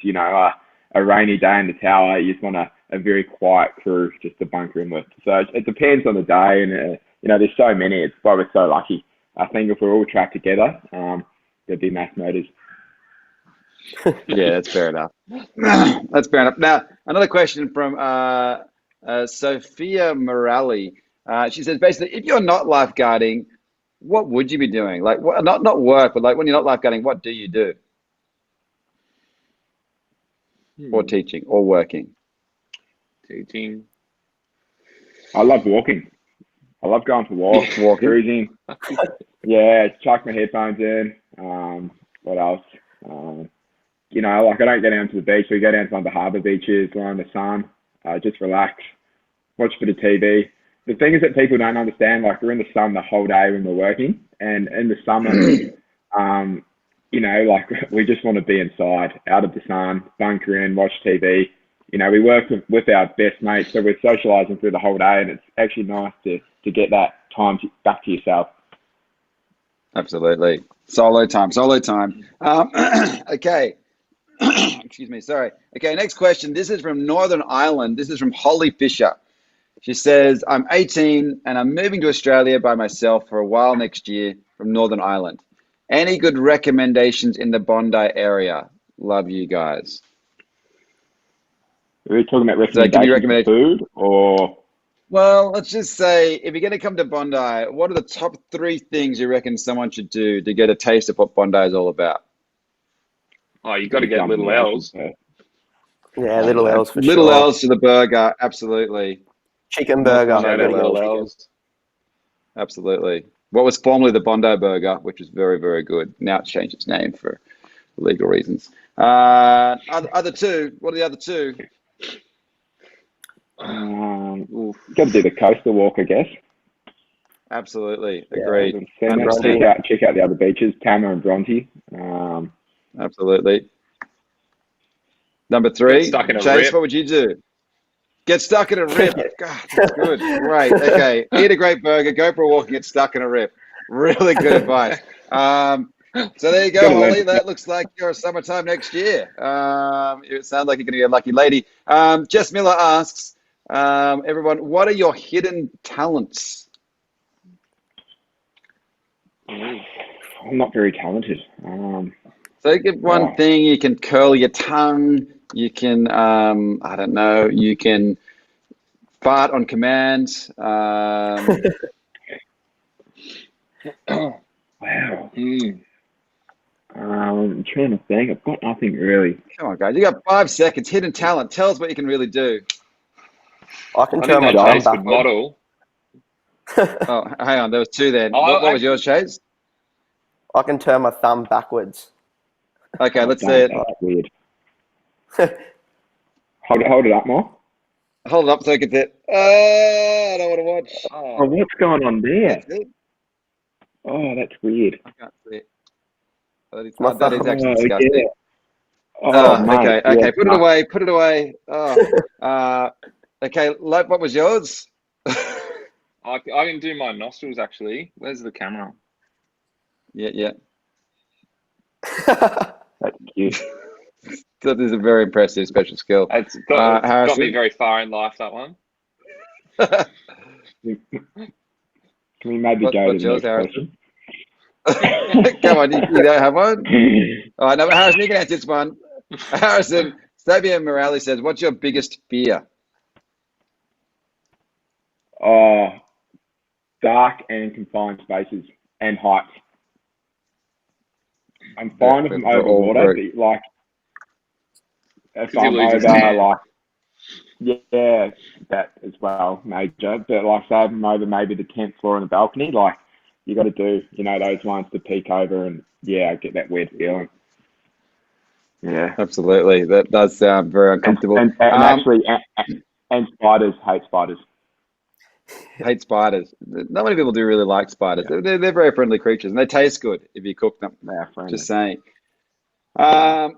a rainy day in the tower, you just want a very quiet crew just to bunker in with. So it depends on the day, and, there's so many. It's why we're so lucky. I think if we're all tracked together, there'd be mass murders. Yeah, that's fair enough. That's fair enough. Now, another question from Sophia Morelli. She says, basically, if you're not lifeguarding, what would you be doing? Like, not work, but like when you're not lifeguarding, what do you do? Or teaching, or working? Teaching. I love walking. I love going for walks, walking, cruising. Yeah, chuck my headphones in. What else? Like I don't go down to the beach. We go down to one of the harbour beaches, lie in the sun, just relax, watch a bit of TV. The thing is that people don't understand, like we're in the sun the whole day when we're working, and in the summer, like we just want to be inside, out of the sun, bunker in, watch TV. We work with our best mates, so we're socialising through the whole day, and it's actually nice to get that time back to yourself. Absolutely. Solo time. Okay. Excuse me. Sorry. Okay, next question. This is from Northern Ireland. This is from Holly Fisher. She says, I'm 18 and I'm moving to Australia by myself for a while next year from Northern Ireland. Any good recommendations in the Bondi area? Love you guys. Are we talking about recommendations for food or? Well, let's just say if you're going to come to Bondi, what are the top 3 things you reckon someone should do to get a taste of what Bondi is all about? Oh, you got to get Little L's. Yeah, Little L's for Little sure. L's to the burger, absolutely. Chicken burger. Little L's. Absolutely. What was formerly the Bondi Burger, which was very, very good. Now it's changed its name for legal reasons. Other two. What are the other 2? Got to do the coastal walk, I guess. Absolutely. Agreed. Yeah, check out the other beaches, Tama and Bronte. Absolutely. Number 3, Chase, what would you do? Get stuck in a rip. God, that's good. Great. Okay. Eat a great burger, go for a walk, and get stuck in a rip. Really good advice. So there you go, Holly. That looks like you're summertime next year. It sounds like you're going to be a lucky lady. Jess Miller asks, everyone, what are your hidden talents? I'm not very talented. So give one thing. You can curl your tongue. You can, I don't know, you can fart on command. Wow. I'm trying to think. I've got nothing really. Come on, guys. You got 5 seconds. Hidden talent. Tell us what you can really do. I can I turn think my that thumb Chase would backwards. model. Oh, hang on. There was two then. Oh, What was yours, Chase? I can turn my thumb backwards. Okay, let's see it. That's weird. Hold it up more. Hold it up so I can see it. I don't want to watch. Oh, what's going on there? That's it. Oh, that's weird. I can't see it. That is My actually Oh, disgusting. yeah. Oh, mate, okay. yeah, Put it no. away. Put it away. Oh, okay. Like, what was yours? I can do my nostrils actually. Where's the camera? Yeah. That's cute. That is a very impressive special skill. It's got me Harrison? very far in life, that one. Can we maybe go what's to the yours, next Harrison? question? Come on, you don't have one? All right, no, but Harrison, you can answer this one. Harrison, Sabia Morales says, what's your biggest fear? Oh, dark and confined spaces and heights. I'm fine if I'm we're over all water, very- but like if 'Cause you I'm lose your over, tan. like yeah, that as well, major. But like say if I'm over maybe the 10th floor on the balcony, like you got to do, those ones to peek over and I get that weird feeling. Yeah, Absolutely. That does sound very uncomfortable. and actually, and spiders, hate spiders. Hate spiders. Not many people do really like spiders. Yeah. They're very friendly creatures, and they taste good if you cook them. They are friendly. Just saying. Yeah,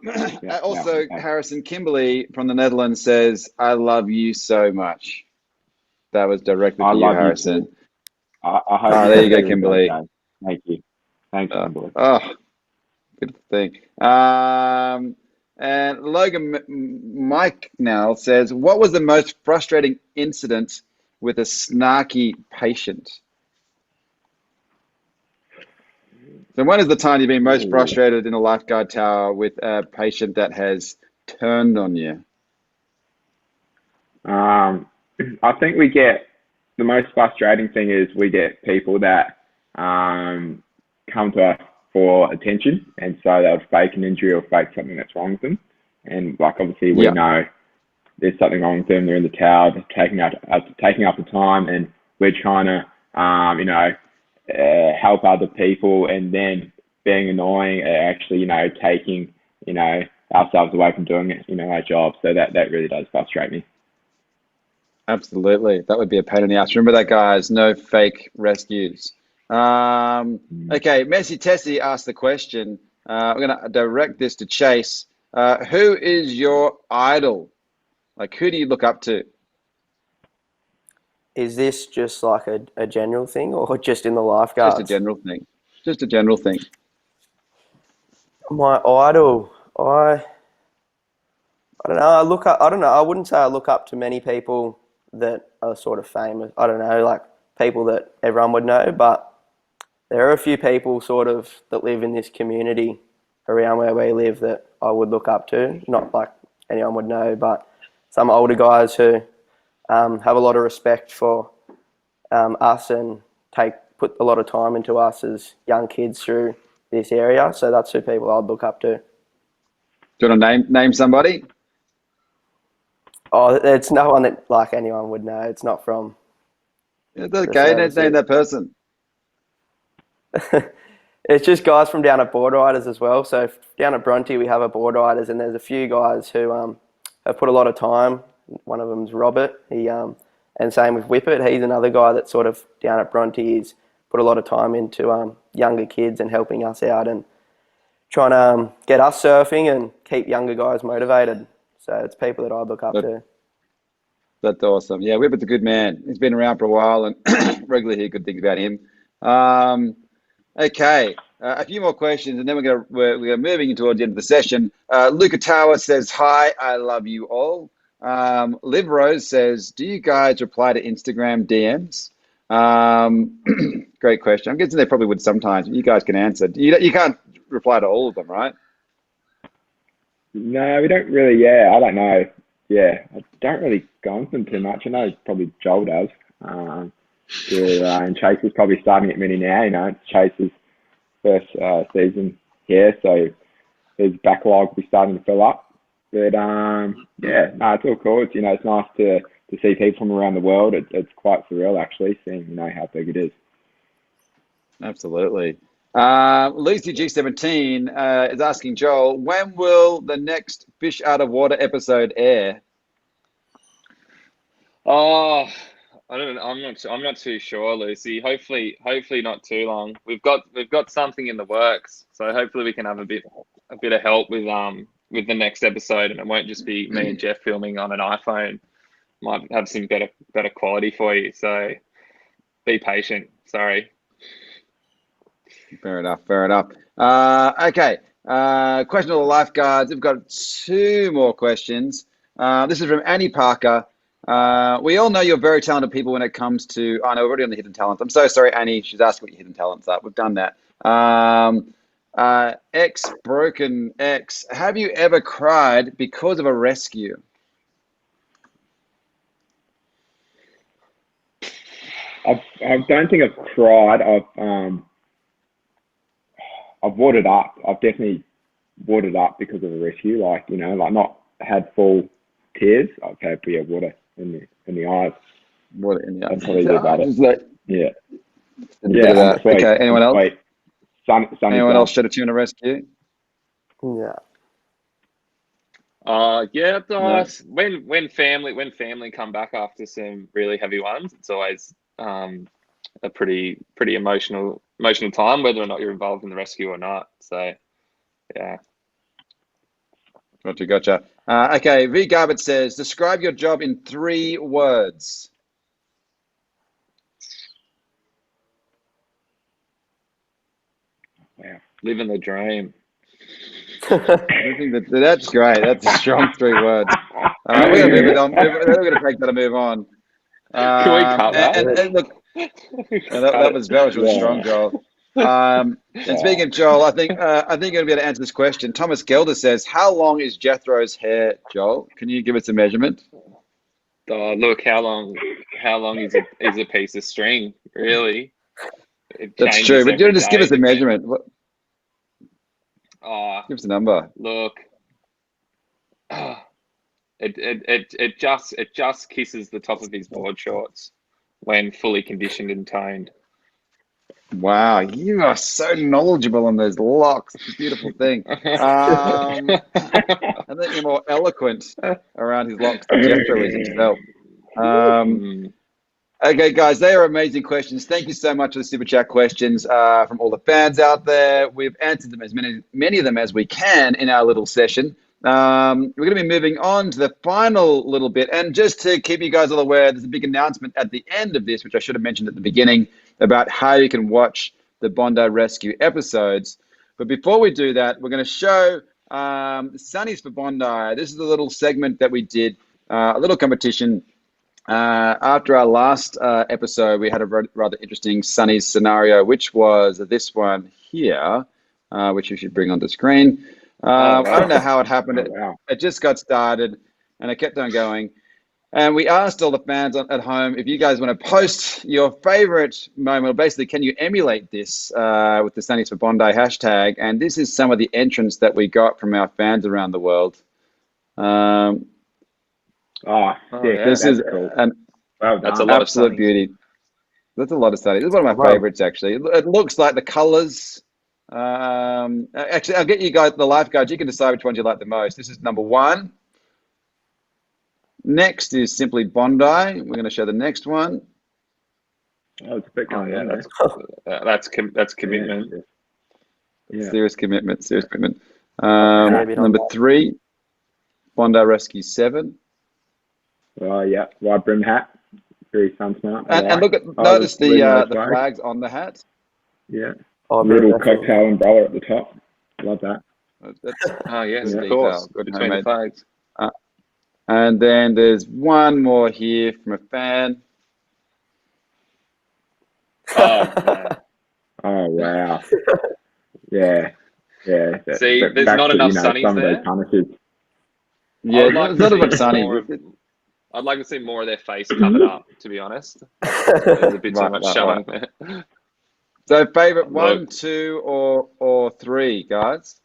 Also, yeah. Harrison Kimberly from the Netherlands says, I love you so much. That was directly I to you, love you Harrison. too. I hope there you go, everything's Kimberly. okay. Thank you. Thanks, Kimberly. Good thing. And Logan Mike now says, what was the most frustrating incident with a snarky patient? So when is the time you've been most frustrated in a lifeguard tower with a patient that has turned on you? I think we get the most frustrating thing is we get people that come to us for attention, and so they'll fake an injury or fake something that's wrong with them. And like obviously we know there's something wrong with them. They're in the tower, they're taking up the time, and we're trying to help other people, and then being annoying, actually taking ourselves away from doing it, our job. So that really does frustrate me. Absolutely. That would be a pain in the ass. Remember that, guys. No fake rescues. Okay, Messi Tessie asked the question. I'm going to direct this to Chase. Who is your idol? Like, who do you look up to? Is this just like a general thing or just in the lifeguards? Just a general thing. Just a general thing. My idol, I don't know. I don't know. I wouldn't say I look up to many people that are sort of famous. I don't know, like people that everyone would know, but there are a few people sort of that live in this community around where we live that I would look up to. Not like anyone would know, but some older guys who have a lot of respect for us and put a lot of time into us as young kids through this area. So that's who people I'd look up to. Do you want to name somebody? Oh, it's no one that like anyone would know. It's not from. It's okay. Name that person. It's just guys from down at Board Riders as well. So down at Bronte, we have a Board Riders, and there's a few guys who have put a lot of time. One of them's Robert. And same with Whippet. He's another guy that sort of down at Bronte has put a lot of time into younger kids and helping us out and trying to get us surfing and keep younger guys motivated. So it's people that I look up to. That's awesome. Yeah, Whippet's a good man. He's been around for a while and regularly hear good things about him. Okay, a few more questions, and then we're moving towards the end of the session. Luca Tower says, hi, I love you all. Liv Rose says, do you guys reply to Instagram DMs? Great question. I'm guessing they probably would sometimes. You guys can answer. You can't reply to all of them, right? No, we don't really. Yeah, I don't know. Yeah, I don't really go on them too much. I know probably Joel does. And Chase is probably starting at mini now. It's Chase's first season here, so his backlog will be starting to fill up. But yeah, no, it's all cool. It's it's nice to to see people from around the world. It's quite surreal, actually, seeing how big it is. Absolutely. Lucy G17 is asking Joel, when will the next Fish Out of Water episode air? Oh, I don't know. I'm not too sure, Lucy. Hopefully not too long. We've got something in the works, so hopefully we can have a bit of help with the next episode, and it won't just be me and Jeff filming on an iPhone. Might have some better quality for you. So be patient. Sorry. Fair enough. Okay. Question to the lifeguards. We've got 2 more questions. This is from Annie Parker. We all know you're very talented people when it comes to... Oh, no, we're already on the hidden talents. I'm so sorry, Annie. She's asked what your hidden talents are. We've done that. Broken X. Have you ever cried because of a rescue? I don't think I've cried. I've watered up. I've definitely watered up because of a rescue. Like not had full tears. I've had water in the eyes. Water in the eyes. That's probably about it. Yeah. Okay. Anyone else? Anyone else shed a tear in a rescue? Yeah. Yeah. No. When family come back after some really heavy ones, it's always a pretty emotional time, whether or not you're involved in the rescue or not. So, yeah. Gotcha. Okay, V. Garbutt says, describe your job in 3 words. Wow. Living the dream. I think that's great. That's a strong 3 words. We're going to move it on. We're going to take that and move on. Can we cut that? And look, that was really strong, Joel. And speaking of Joel, I think you're going to be able to answer this question. Thomas Gelder says, how long is Jethro's hair, Joel? Can you give us a measurement? Oh, look, how long is a piece of string, really? That's true, but you just give us a measurement. Give us a number. Look, it just kisses the top of his board shorts when fully conditioned and toned. Wow, you are so knowledgeable on those locks. It's a beautiful thing. I think you're more eloquent around his locks than Jethro is himself. Okay, guys, they are amazing questions. Thank you so much for the Super Chat questions from all the fans out there. We've answered them as many of them as we can in our little session. We're going to be moving on to the final little bit. And just to keep you guys all aware, there's a big announcement at the end of this, which I should have mentioned at the beginning, about how you can watch the Bondi Rescue episodes. But before we do that, we're going to show Sunnies for Bondi. This is a little segment that we did, a little competition. After our last episode, we had a rather interesting Sunnies scenario, which was this one here, which you should bring on the screen. I don't know how it happened. It just got started and it kept on going. And we asked all the fans at home if you guys want to post your favorite moment. Basically, can you emulate this with the Sunnies for Bondi hashtag? And this is some of the entrants that we got from our fans around the world. This is cool. That's a lot absolute of beauty. That's a lot of studies. This is one of my favorites, actually. It looks like the colors. Actually, I'll get you guys, the lifeguards. You can decide which ones you like the most. This is number 1. Next is simply Bondi. We're going to show the next one. Oh, it's a bit kind that's commitment. Yeah. Serious commitment. Number 3, Bondi Rescue 7. Oh yeah, wide brim hat, very sun smart. And look at notice the flags on the hat. Yeah, little cocktail umbrella at the top. Love that. Yes, of course. Between the flags. And then there's one more here from a fan. Oh wow. Yeah. See, there's not enough Sunnies there. Yeah, there's not enough Sunnies. I'd like to see more of their face covered up, to be honest. There's a bit too much showing there. So favorite 1, 2, or 3, guys?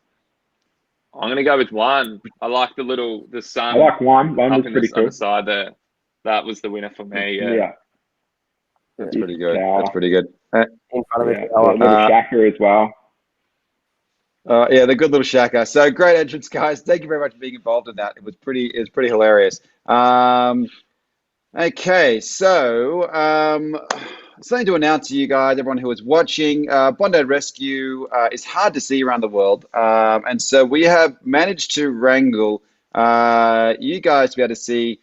I'm gonna go with 1. I like the sun. I like 1. 1 was pretty cool. On the side there. that was the winner for me. Yeah. Yeah. That's pretty good. That's pretty good. In front of Yeah. the tower. Little shacker as well. Yeah, the good little shacker. So great entrance, guys. Thank you very much for being involved in that. It was pretty hilarious. Okay, so something to announce to you guys, everyone who is watching. Bondi Rescue is hard to see around the world, and so we have managed to wrangle you guys to be able to see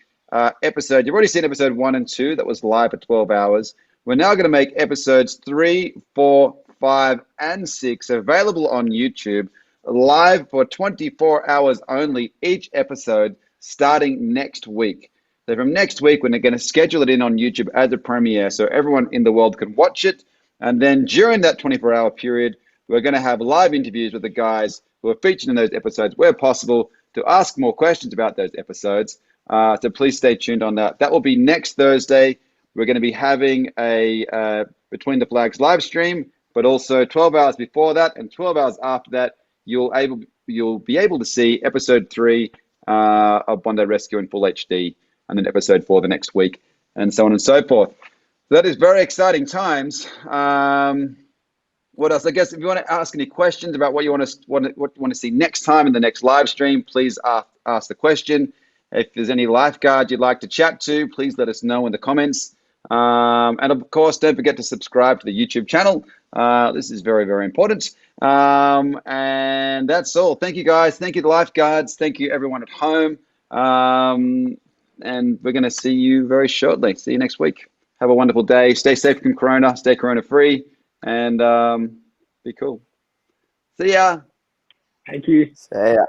episode. You've already seen episode 1 and 2 that was live for 12 hours. We're now going to make episodes 3, 4, 5, and 6 available on YouTube live for 24 hours only each episode starting next week. So from next week, we're going to schedule it in on YouTube as a premiere so everyone in the world can watch it. And then during that 24-hour period, we're going to have live interviews with the guys who are featured in those episodes where possible to ask more questions about those episodes. So please stay tuned on that. That will be next Thursday. We're going to be having a Between the Flags live stream, but also 12 hours before that and 12 hours after that, you'll be able to see episode 3 of Bondi Rescue in full HD, and then episode 4 the next week, and so on and so forth. So that is very exciting times. What else? I guess if you want to ask any questions about what you want to see next time in the next live stream, please ask the question. If there's any lifeguard you'd like to chat to, please let us know in the comments. And of course, don't forget to subscribe to the YouTube channel. This is very, very important. And that's all. Thank you, guys. Thank you, the lifeguards. Thank you, everyone at home. And we're going to see you very shortly. See you next week. Have a wonderful day. Stay safe from Corona. Stay Corona-free. And be cool. See ya. Thank you. See ya.